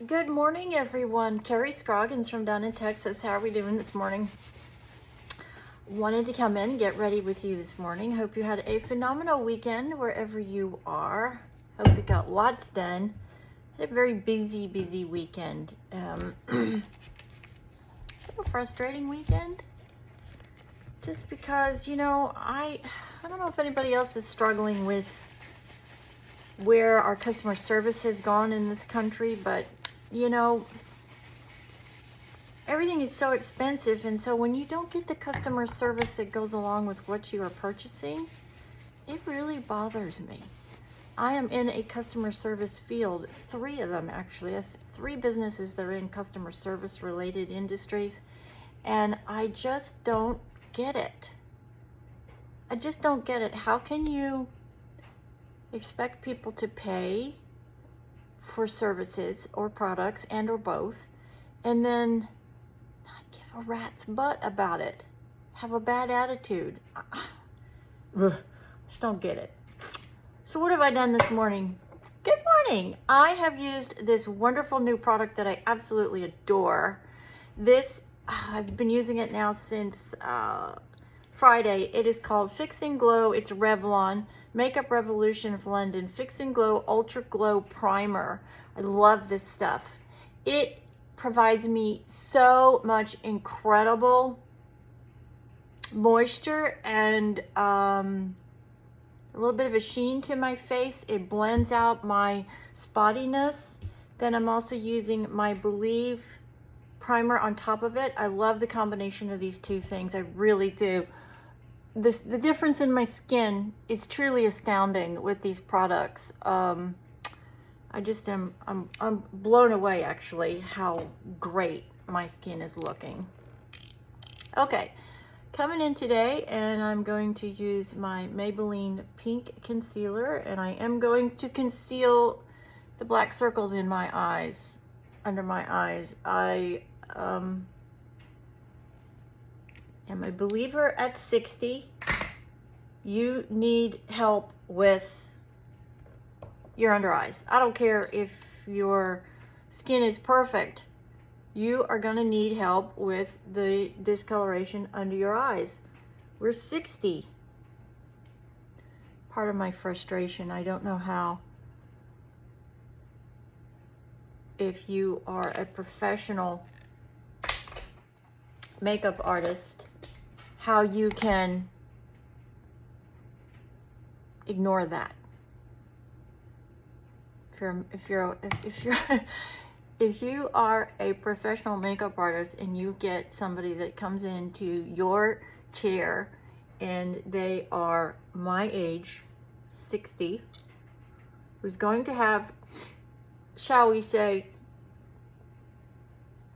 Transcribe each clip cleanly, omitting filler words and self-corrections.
Good morning, everyone. Carrie Scroggins from down in Texas. How are we doing this morning? Wanted to come in, get ready with you this morning. Hope you had a phenomenal weekend wherever you are. Hope you got lots done. Had a very busy weekend. A little frustrating weekend. Just because, I don't know if anybody else is struggling with where our customer service has gone in this country, but everything is so expensive, and so when you don't get the customer service that goes along with what you are purchasing, it really bothers me. I am in a customer service field, 3 of them actually, 3 businesses that are in customer service related industries, and I just don't get it. I just don't get it. How can you expect people to pay for services or products and or both, and then not give a rat's butt about it, have a bad attitude? Just don't get it. So what have I done this morning? Good morning. I have used this wonderful new product that I absolutely adore. I've been using it now since Friday. It is called Fix and Glow. It's Revlon Makeup Revolution of London Fix and Glow Ultra Glow Primer. I love this stuff. It provides me so much incredible moisture and a little bit of a sheen to my face. It blends out my spottiness. Then I'm also using my Believe primer on top of it. I love the combination of these two things. I really do. The difference in my skin is truly astounding with these products. I'm blown away actually how great my skin is looking. Okay, coming in today, and I'm going to use my Maybelline Pink Concealer, and I am going to conceal the black circles in my eyes, under my eyes. I am a believer at 60. You need help with your under eyes. I don't care if your skin is perfect. You are going to need help with the discoloration under your eyes. We're 60. Part of my frustration, I don't know how, if you are a professional makeup artist, how you can ignore that. If you are a professional makeup artist and you get somebody that comes into your chair and they are my age, 60, who's going to have, shall we say,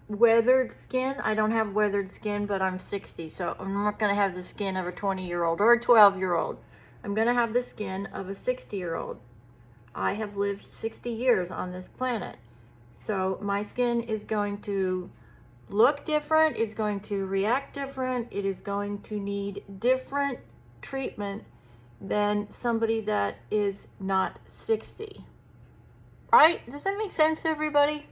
weathered skin. I don't have weathered skin, but I'm 60, so I'm not going to have the skin of a 20-year-old or a 12-year-old. I'm going to have the skin of a 60-year-old. I have lived 60 years on this planet. So my skin is going to look different, it's going to react different, it is going to need different treatment than somebody that is not 60. Right? Does that make sense to everybody?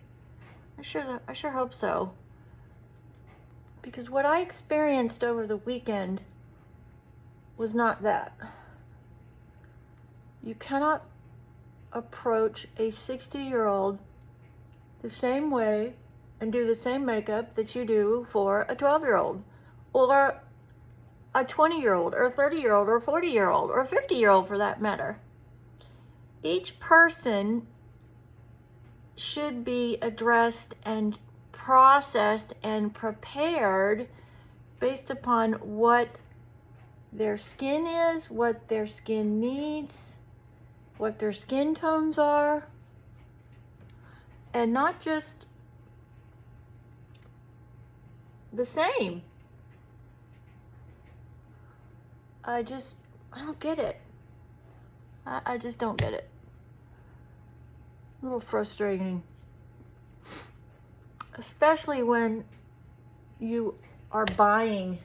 I sure hope so. Because what I experienced over the weekend was not that. You cannot approach a 60-year-old the same way and do the same makeup that you do for a 12-year-old or a 20-year-old or a 30-year-old or a 40-year-old or a 50-year-old for that matter. Each person should be addressed and processed and prepared based upon what their skin is, what their skin needs, what their skin tones are, and not just the same. I don't get it. I just don't get it. A little frustrating. Especially when you are buying,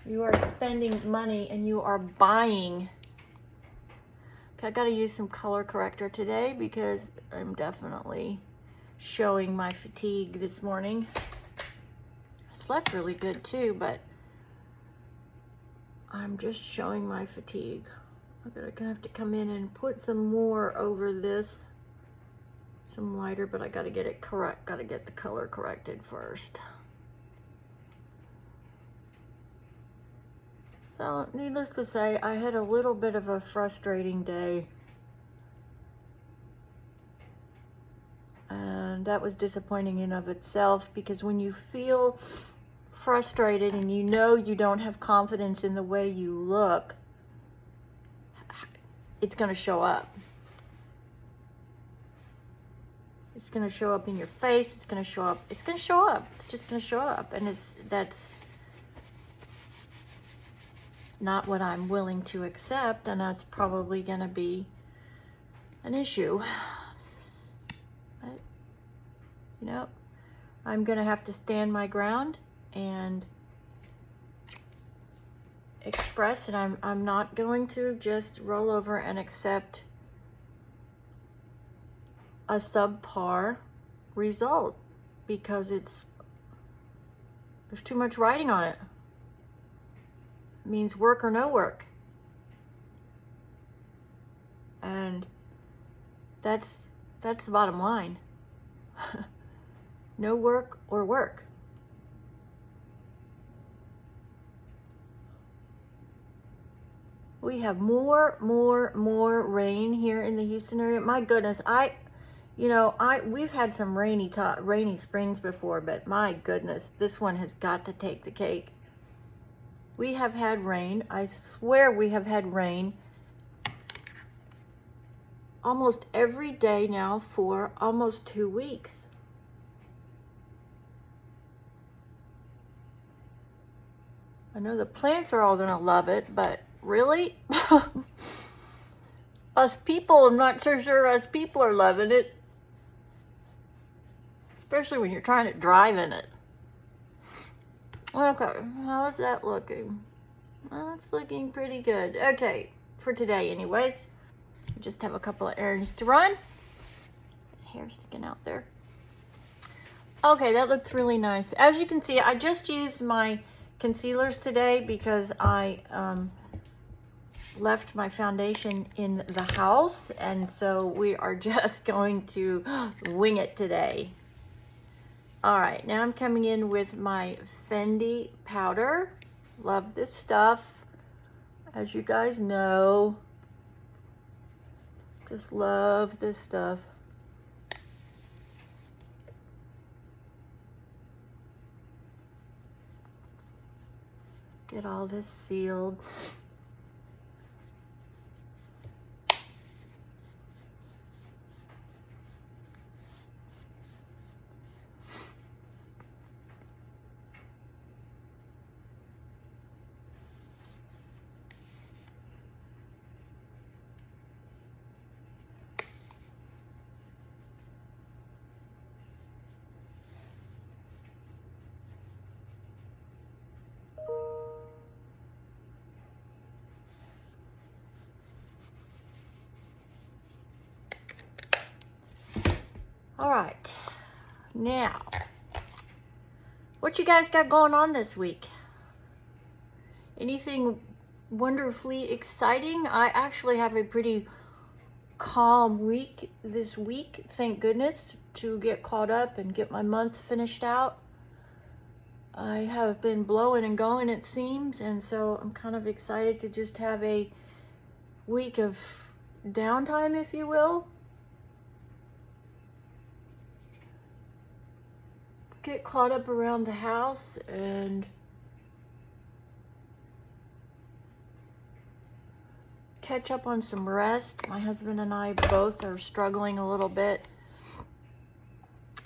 you are spending money and you are buying I got to use some color corrector today because I'm definitely showing my fatigue this morning. I slept really good too, but I'm just showing my fatigue. I'm gonna have to come in and put some more over this, some lighter, but I gotta get it correct, gotta get the color corrected first. So, needless to say, I had a little bit of a frustrating day. And that was disappointing in of itself, because when you feel frustrated and you know you don't have confidence in the way you look, it's going to show up. It's going to show up in your face. It's going to show up. It's going to show up. It's just going to show up. And that's not what I'm willing to accept, and that's probably going to be an issue. But, you know, I'm going to have to stand my ground and express, and I'm not going to just roll over and accept a subpar result because there's too much writing on it. It means work or no work. And that's the bottom line. No work or work. We have more rain here in the Houston area. My goodness, we've had some rainy springs before, but my goodness, this one has got to take the cake. We have had rain. I swear we have had rain almost every day now for almost 2 weeks. I know the plants are all gonna love it, but really? Us people, I'm not so sure us people are loving it. Especially when you're trying to drive in it. Okay, how's that looking? Well, it's looking pretty good. Okay, for today anyways. I just have a couple of errands to run. Hair sticking out there. Okay, that looks really nice. As you can see, I just used my concealers today because I left my foundation in the house, and so we are just going to wing it today. All right, now I'm coming in with my Fendi powder. Love this stuff, as you guys know. Just love this stuff. Get all this sealed. All right, now, what you guys got going on this week? Anything wonderfully exciting? I actually have a pretty calm week this week, thank goodness, to get caught up and get my month finished out. I have been blowing and going, it seems, and so I'm kind of excited to just have a week of downtime, if you will. Get caught up around the house and catch up on some rest. My husband and I both are struggling a little bit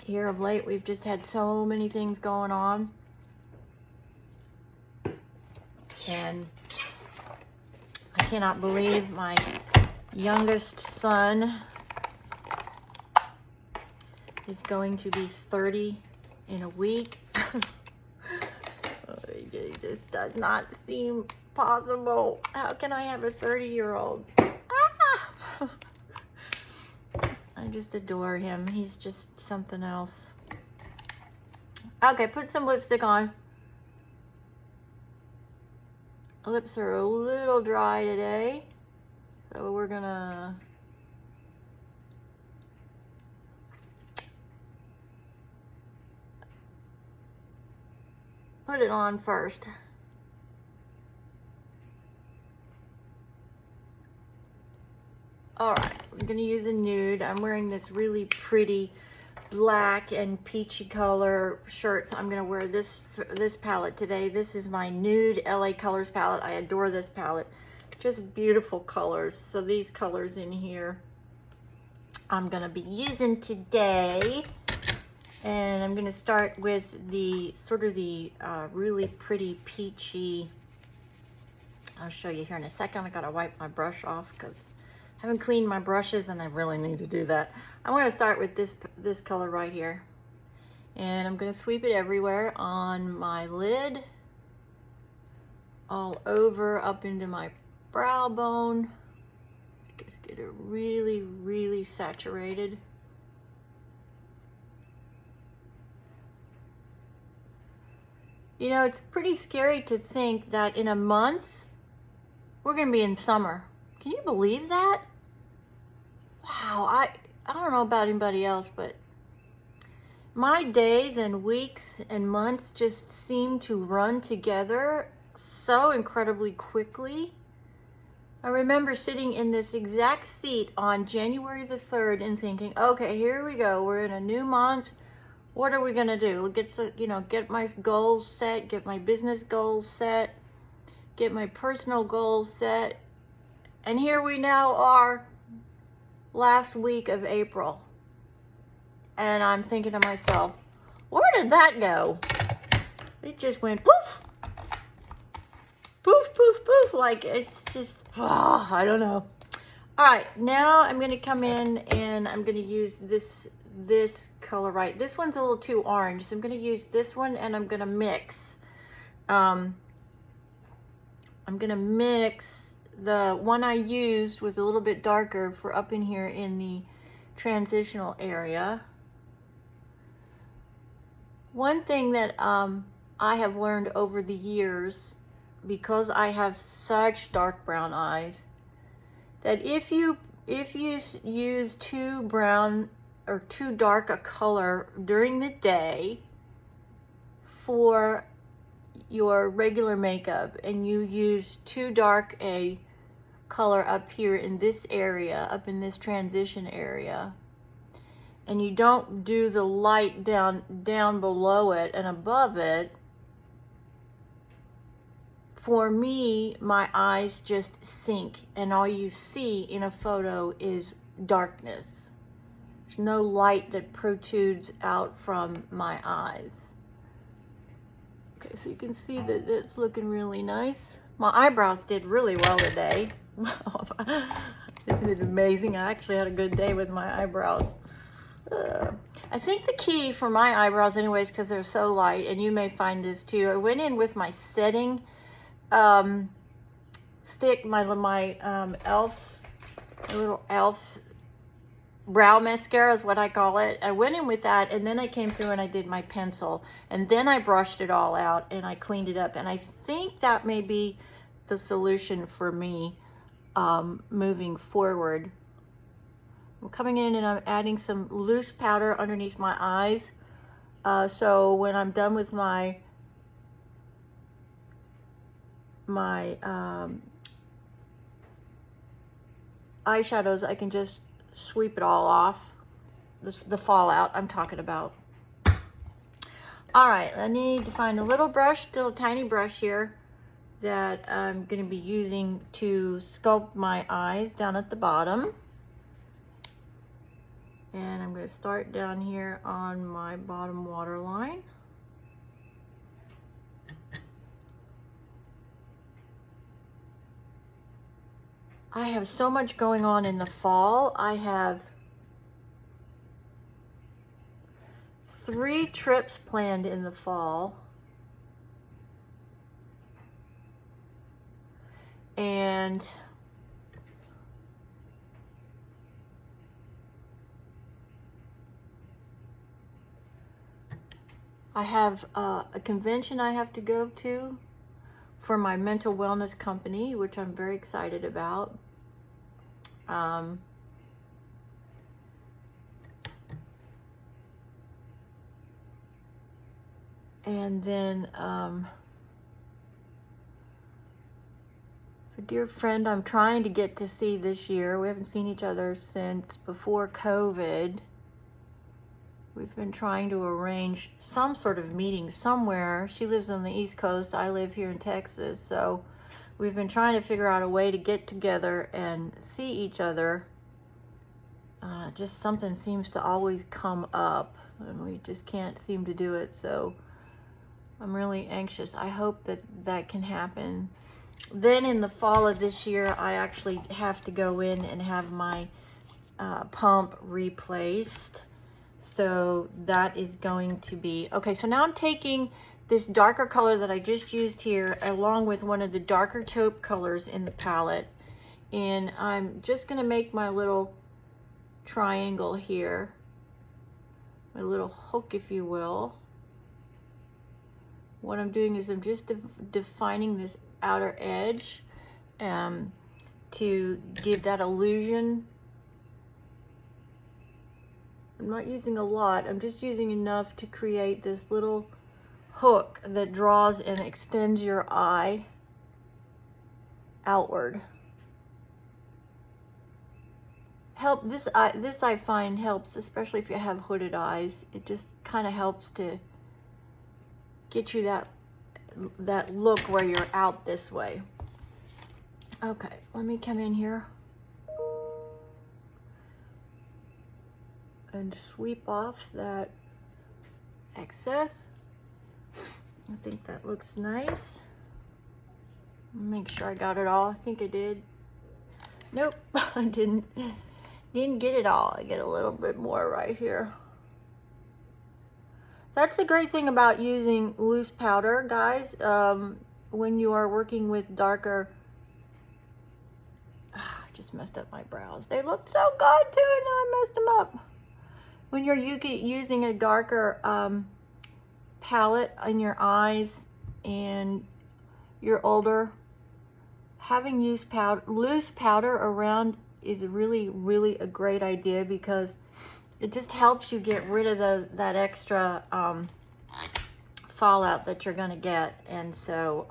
here of late. We've just had so many things going on, and I cannot believe my youngest son is going to be 30 in a week. It just does not seem possible. How can I have a 30-year-old? Ah! I just adore him. He's just something else. Okay, put some lipstick on. Lips are a little dry today, so we're gonna put it on first. All right, I'm gonna use a nude. I'm wearing this really pretty black and peachy color shirts. I'm gonna wear this palette today. This is my nude LA Colors palette. I adore this palette. Just beautiful colors. So these colors in here I'm gonna be using today. And I'm gonna start with the sort of the really pretty peachy. I'll show you here in a second. I gotta wipe my brush off because I haven't cleaned my brushes and I really need to do that. I'm gonna start with this color right here. And I'm gonna sweep it everywhere on my lid, all over, up into my brow bone. Just get it really, really saturated. You know, it's pretty scary to think that in a month, we're gonna be in summer. Can you believe that? Wow, I don't know about anybody else, but my days and weeks and months just seem to run together so incredibly quickly. I remember sitting in this exact seat on January the 3rd and thinking, okay, here we go. We're in a new month. What are we gonna do? Get my goals set, get my business goals set, get my personal goals set. And here we now are, last week of April. And I'm thinking to myself, where did that go? It just went poof, poof, poof, poof. Like it's just, I don't know. All right, now I'm gonna come in and I'm gonna use this color right. This one's a little too orange, so I'm gonna use this one and I'm gonna mix. I'm gonna mix the one I used was a little bit darker for up in here in the transitional area. One thing that I have learned over the years, because I have such dark brown eyes, that if you use too brown or too dark a color during the day for your regular makeup, and you use too dark a color up here in this area, up in this transition area, and you don't do the light down below it and above it, for me, my eyes just sink, and all you see in a photo is darkness. There's no light that protrudes out from my eyes. Okay, so you can see that it's looking really nice. My eyebrows did really well today. Isn't it amazing? I actually had a good day with my eyebrows. I think the key for my eyebrows anyways, because they're so light, and you may find this too, I went in with my setting stick, my little elf brow mascara is what I call it. I went in with that, and then I came through and I did my pencil, and then I brushed it all out and I cleaned it up, and I think that may be the solution for me moving forward. I'm coming in and I'm adding some loose powder underneath my eyes, so when I'm done with my eyeshadows, I can just sweep it all off, the fallout I'm talking about. All right, I need to find a little brush, still a tiny brush here, that I'm going to be using to sculpt my eyes down at the bottom. And I'm going to start down here on my bottom waterline. I have so much going on in the fall. I have 3 trips planned in the fall. And I have a convention I have to go to for my mental wellness company, which I'm very excited about. And then a dear friend I'm trying to get to see this year. We haven't seen each other since before COVID. We've been trying to arrange some sort of meeting somewhere. She lives on the East Coast. I live here in Texas. So we've been trying to figure out a way to get together and see each other. Just something seems to always come up and we just can't seem to do it. So I'm really anxious. I hope that that can happen. Then in the fall of this year, I actually have to go in and have my pump replaced. So that is going to be, okay, so now I'm taking this darker color that I just used here along with one of the darker taupe colors in the palette. And I'm just gonna make my little triangle here, my little hook, if you will. What I'm doing is I'm just defining this outer edge to give that illusion. I'm not using a lot, I'm just using enough to create this little hook that draws and extends your eye outward. This I find helps, especially if you have hooded eyes. It just kind of helps to get you that look where you're out this way. Okay, let me come in here and sweep off that excess. I think that looks nice. Make sure I got it all. I think I did. Nope, I didn't get it all. I get a little bit more right here. That's the great thing about using loose powder, guys. When you are working with darker, I just messed up my brows. They looked so good too, and now I messed them up. When you're using a darker palette on your eyes and you're older, having loose powder around is really a great idea, because it just helps you get rid of that extra fallout that you're gonna get. And so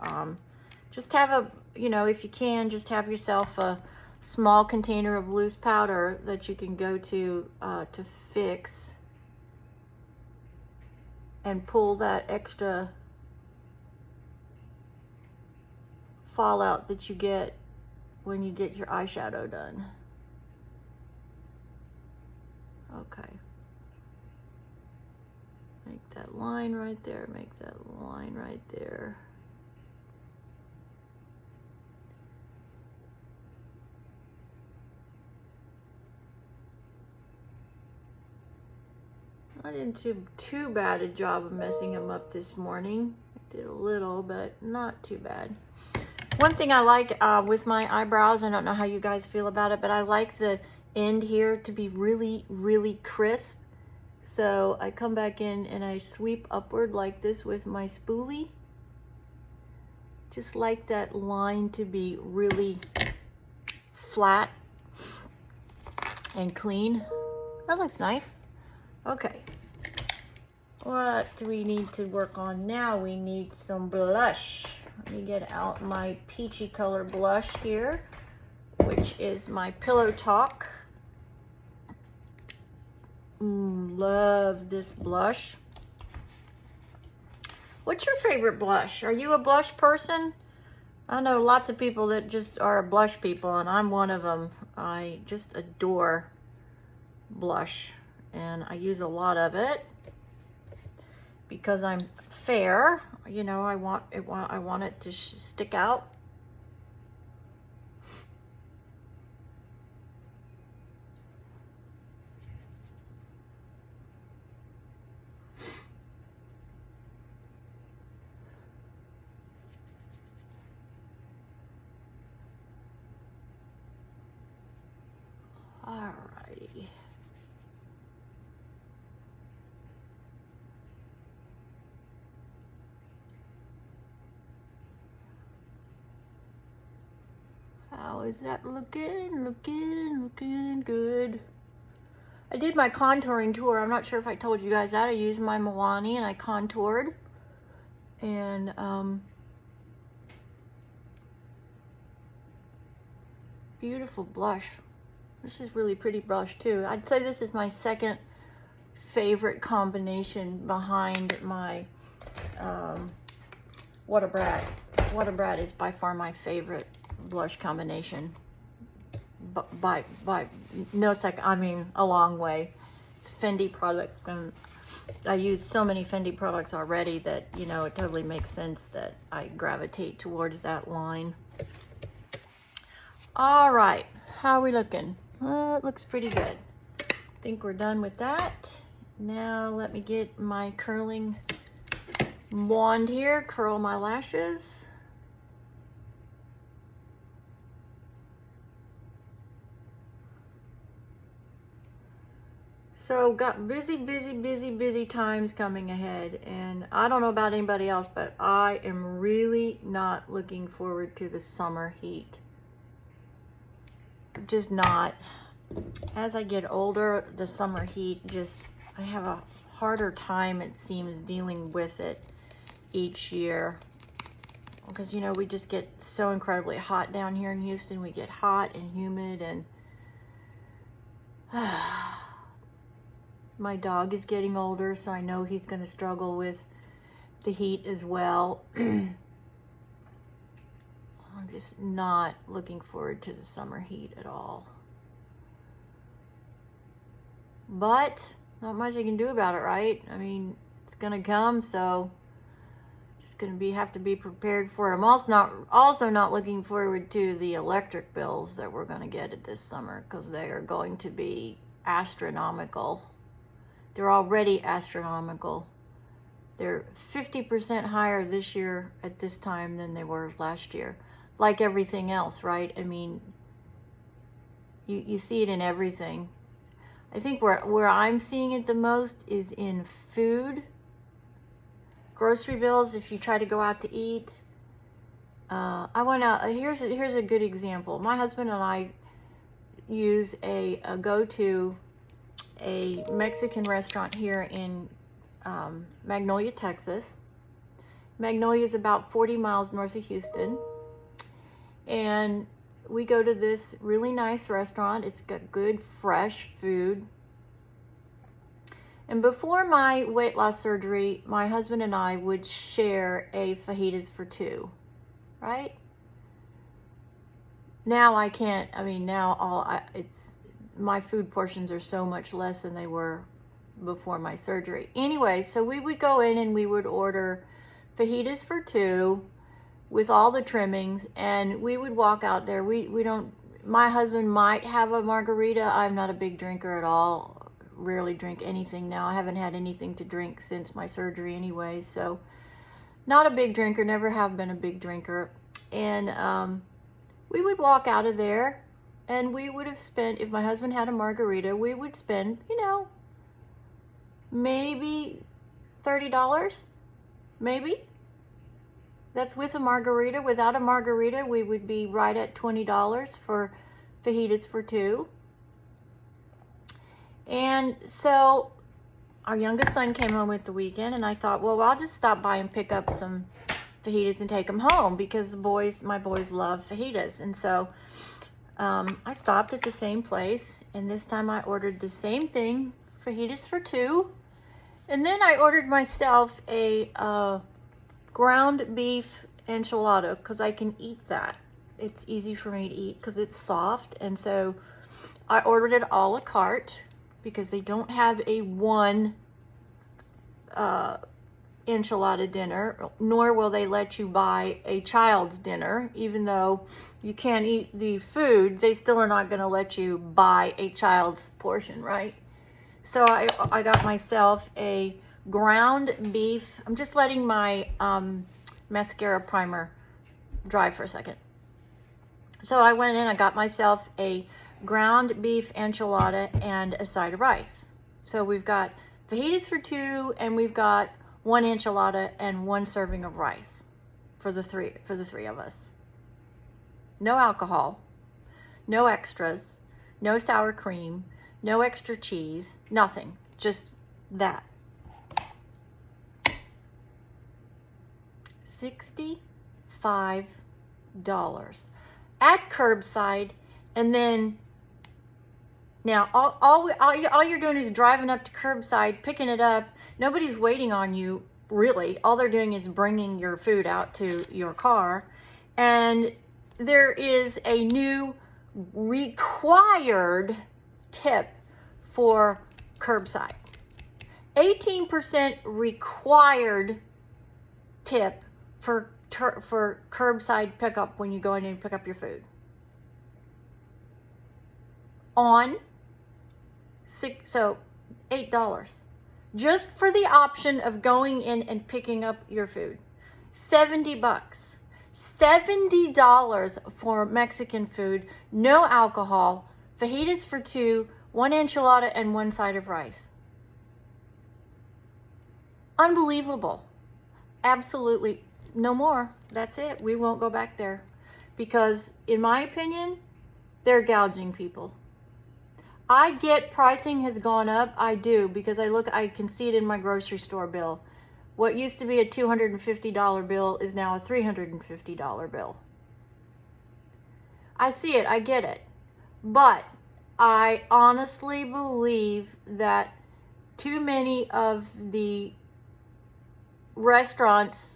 just have if you can, just have yourself a small container of loose powder that you can go to fix and pull that extra fallout that you get when you get your eyeshadow done. Okay. Make that line right there, make that line right there. I didn't do too bad a job of messing them up this morning. I did a little, but not too bad. One thing I like with my eyebrows, I don't know how you guys feel about it, but I like the end here to be really crisp. So I come back in and I sweep upward like this with my spoolie. Just like that line to be really flat and clean. That looks nice. Okay. What do we need to work on now? We need some blush. Let me get out my peachy color blush here, which is my Pillow Talk. Love this blush. What's your favorite blush? Are you a blush person? I know lots of people that just are blush people, and I'm one of them. I just adore blush, and I use a lot of it because I'm fair. You know, I want it to stick out. Alrighty. is that looking good? I did my contouring tour. I'm not sure if I told you guys that. I used my Milani and I contoured. And beautiful blush. This is really pretty blush too. I'd say this is my second favorite combination behind my What a Brat. What a Brat is by far my favorite blush combination. By no second, I mean a long way. It's a Fendi product, and I use so many Fendi products already that, you know, it totally makes sense that I gravitate towards that line. All right, how are we looking? It looks pretty good. I think we're done with that. Now let me get my curling wand here, curl my lashes. So got busy times coming ahead, and I don't know about anybody else, but I am really not looking forward to the summer heat. Just not. As I get older, the summer heat just, I have a harder time, it seems, dealing with it each year. Because, you know, we just get so incredibly hot down here in Houston. We get hot and humid, and my dog is getting older, so I know he's going to struggle with the heat as well. I'm just not looking forward to the summer heat at all. But not much I can do about it, right? I mean, it's going to come, so just going to have to be prepared for it. I'm also not looking forward to the electric bills that we're going to get this summer, because they are going to be astronomical. They're already astronomical. They're 50% higher this year at this time than they were last year. Like everything else, right? I mean, you see it in everything. I think where I'm seeing it the most is in food. Grocery bills, if you try to go out to eat. Here's a good example. My husband and I use go to a Mexican restaurant here in Magnolia, Texas. Magnolia is about 40 miles north of Houston. And we go to this really nice restaurant. It's got good, fresh food. And before my weight loss surgery, my husband and I would share a fajitas for two, right? Now I can't, I mean, now my food portions are so much less than they were before my surgery. Anyway, so we would go in and we would order fajitas for two with all the trimmings, and we would walk out there. My husband might have a margarita. I'm not a big drinker at all. Rarely drink anything now. I haven't had anything to drink since my surgery anyway, so not a big drinker, never have been a big drinker. And we would walk out of there, and we would have spent, if my husband had a margarita, we would spend, you know, maybe $30, maybe. That's with a margarita. Without a margarita, we would be right at $20 for fajitas for two. And so our youngest son came home at the weekend, and I thought, well, I'll just stop by and pick up some fajitas and take them home, because my boys love fajitas. And so I stopped at the same place, and this time I ordered the same thing, fajitas for two. And then I ordered myself a ground beef enchilada, because I can eat that. It's easy for me to eat because it's soft. And so I ordered it a la carte, because they don't have a one enchilada dinner, nor will they let you buy a child's dinner. Even though you can't eat the food, they still are not going to let you buy a child's portion, right? So I got myself a ground beef. I'm just letting my mascara primer dry for a second. So I went in, I got myself a ground beef enchilada and a side of rice. So we've got fajitas for two, and we've got one enchilada and one serving of rice for the three of us. No alcohol. no extras, no sour cream, no extra cheese, nothing, just that. $65 at curbside. And then now all you're doing is driving up to curbside, picking it up. Nobody's waiting on you, really. All they're doing is bringing your food out to your car. And there is a new required tip for curbside. 18% required tip for curbside pickup when you go in and pick up your food. On $8 just for the option of going in and picking up your food. $70. $70 for Mexican food, no alcohol, fajitas for two, one enchilada, and one side of rice. Unbelievable. Absolutely. No more. That's it. We won't go back there. Because, in my opinion, they're gouging people. I get pricing has gone up. I do, because I can see it in my grocery store bill. What used to be a $250 bill is now a $350 bill. I see it. I get it. But I honestly believe that too many of the restaurants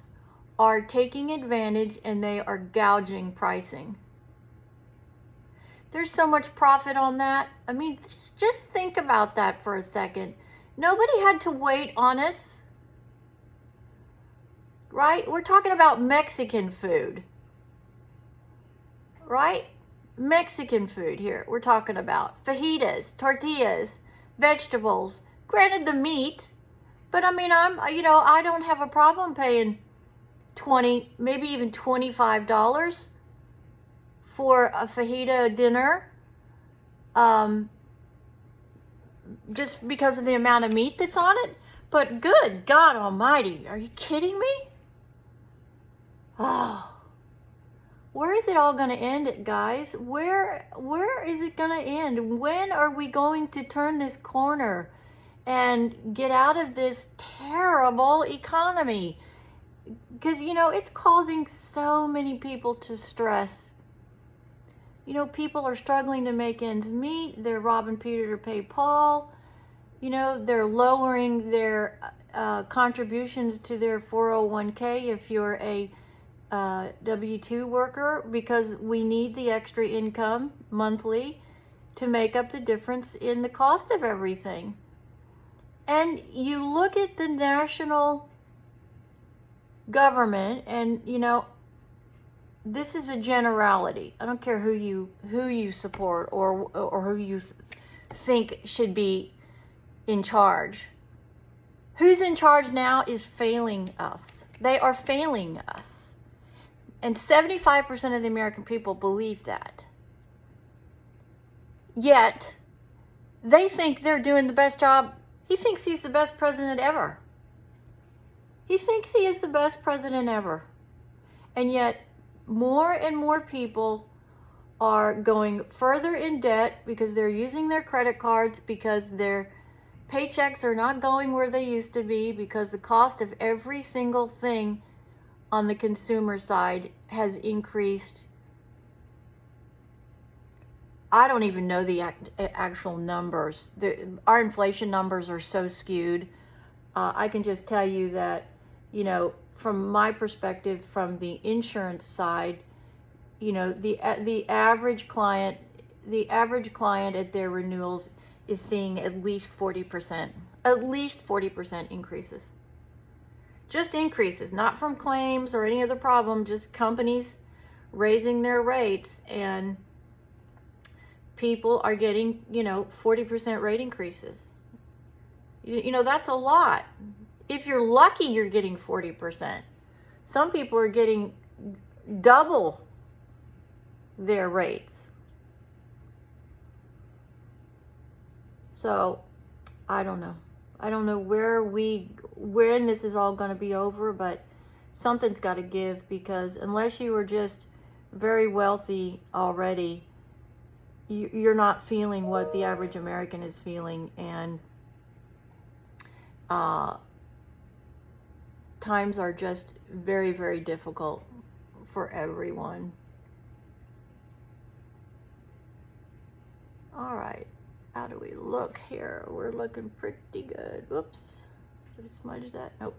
are taking advantage and they are gouging pricing. There's so much profit on that. I mean, just think about that for a second. Nobody had to wait on us, right? We're talking about Mexican food, right? Mexican food here. We're talking about fajitas, tortillas, vegetables. Granted, the meat, but I mean, I don't have a problem paying $20, maybe even $25 for a fajita dinner, just because of the amount of meat that's on it. But good God Almighty, are you kidding me? Oh, where is it all going to end, guys? Where is it going to end? When are we going to turn this corner and get out of this terrible economy? Because, it's causing so many people to stress. People are struggling to make ends meet. They're robbing Peter to pay Paul. They're lowering their contributions to their 401k if you're a W-2 worker, because we need the extra income monthly to make up the difference in the cost of everything. And you look at the national government, and this is a generality. I don't care who you support or who you think should be in charge. Who's in charge now is failing us. They are failing us. And 75% of the American people believe that. Yet, they think they're doing the best job. He thinks he's the best president ever. He thinks he is the best president ever. And yet, more and more people are going further in debt because they're using their credit cards, because their paychecks are not going where they used to be, because the cost of every single thing on the consumer side has increased. I don't even know the actual numbers. Our inflation numbers are so skewed. I can just tell you that, from my perspective, from the insurance side, the average client at their renewals is seeing at least 40% increases. Just increases, not from claims or any other problem, just companies raising their rates, and people are getting, 40% rate increases. That's a lot. If you're lucky, you're getting 40%. Some people are getting double their rates. So, I don't know. I don't know when this is all going to be over, but something's got to give, because unless you were just very wealthy already, you're not feeling what the average American is feeling, and times are just very, very difficult for everyone. All right, how do we look here? We're looking pretty good. Whoops, did I smudge that? Nope.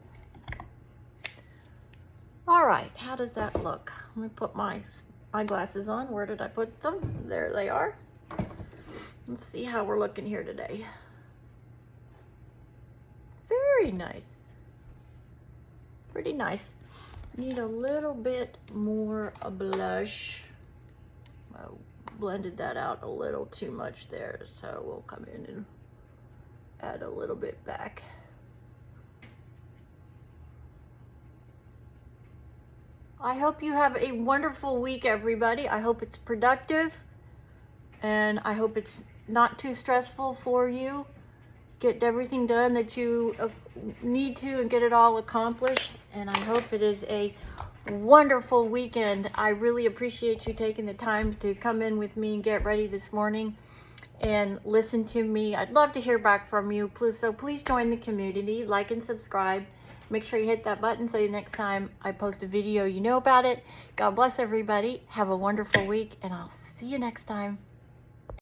All right, how does that look? Let me put my glasses on. Where did I put them? There they are. Let's see how we're looking here today. Very nice. Pretty nice. Need a little bit more blush. I blended that out a little too much there, so we'll come in and add a little bit back. I hope you have a wonderful week, everybody. I hope it's productive, and I hope it's not too stressful for you. Get everything done that you need to and get it all accomplished. And I hope it is a wonderful weekend. I really appreciate you taking the time to come in with me and get ready this morning and listen to me. I'd love to hear back from you. Please join the community, like and subscribe. Make sure you hit that button so next time I post a video, you know about it. God bless everybody. Have a wonderful week, and I'll see you next time.